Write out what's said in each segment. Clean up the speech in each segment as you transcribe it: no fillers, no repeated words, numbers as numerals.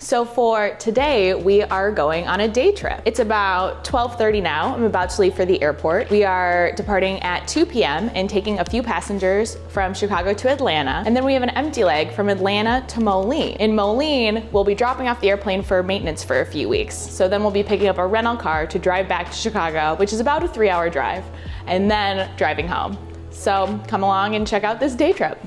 So for today, we are going on a day trip. It's about 12:30 now. I'm about to leave for the airport. We are departing at 2 p.m. and taking a few passengers from Chicago to Atlanta. And then we have an empty leg from Atlanta to Moline. In Moline, we'll be dropping off the airplane for maintenance for a few weeks. So then we'll be picking up a rental car to drive back to Chicago, which is about a 3-hour drive, and then driving home. So come along and check out this day trip.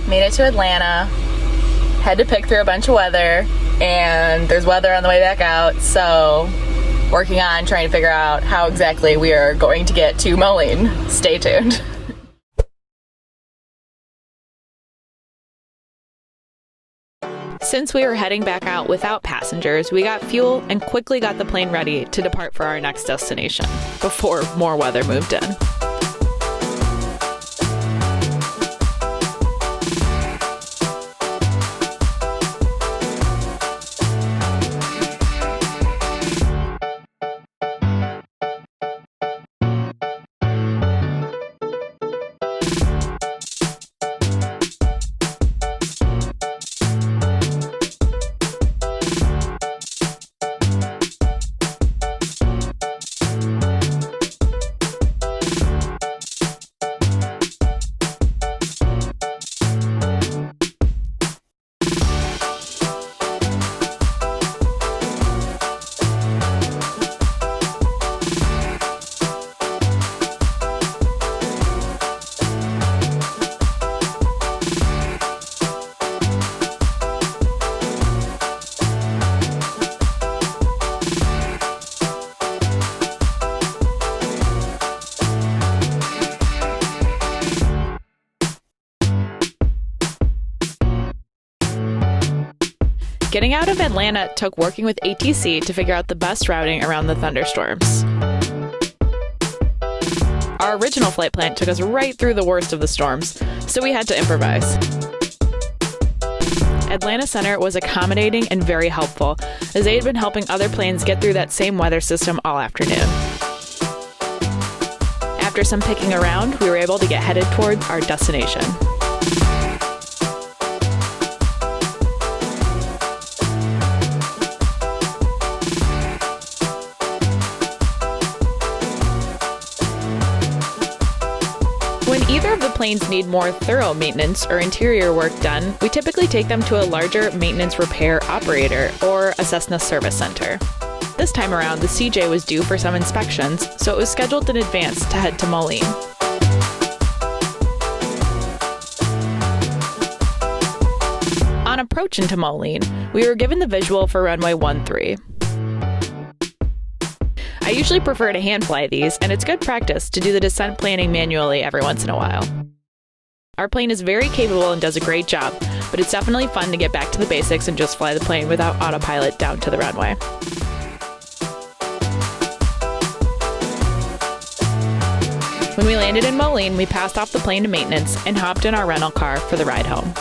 Made it to Atlanta, had to pick through a bunch of weather, and there's weather on the way back out, so working on trying to figure out how exactly we are going to get to Moline. Stay tuned. Since we were heading back out without passengers, we got fuel and quickly got the plane ready to depart for our next destination before more weather moved in. Getting out of Atlanta took working with ATC to figure out the best routing around the thunderstorms. Our original flight plan took us right through the worst of the storms, so we had to improvise. Atlanta Center was accommodating and very helpful, as they had been helping other planes get through that same weather system all afternoon. After some picking around, we were able to get headed towards our destination. When either of the planes need more thorough maintenance or interior work done, we typically take them to a larger maintenance repair operator or a Cessna service center. This time around, the CJ was due for some inspections, so it was scheduled in advance to head to Moline. On approach into Moline, we were given the visual for runway 13. I usually prefer to hand fly these, and it's good practice to do the descent planning manually every once in a while. Our plane is very capable and does a great job, but it's definitely fun to get back to the basics and just fly the plane without autopilot down to the runway. When we landed in Moline, we passed off the plane to maintenance and hopped in our rental car for the ride home.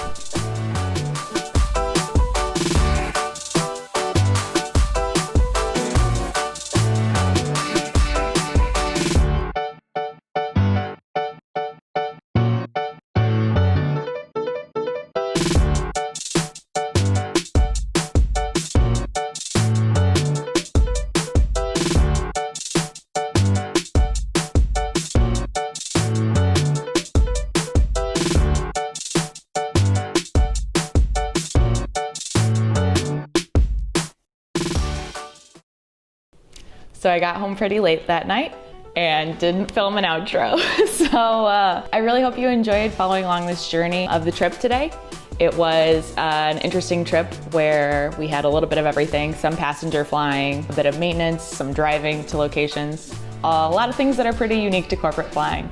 So I got home pretty late that night and didn't film an outro. So I really hope you enjoyed following along this journey of the trip today. It was an interesting trip where we had a little bit of everything, some passenger flying, a bit of maintenance, some driving to locations, a lot of things that are pretty unique to corporate flying.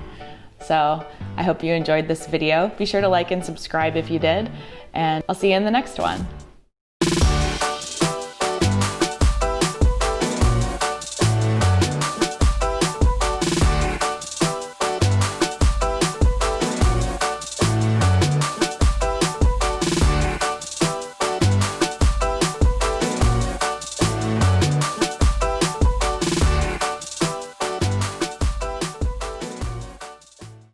So I hope you enjoyed this video. Be sure to like and subscribe if you did, and I'll see you in the next one.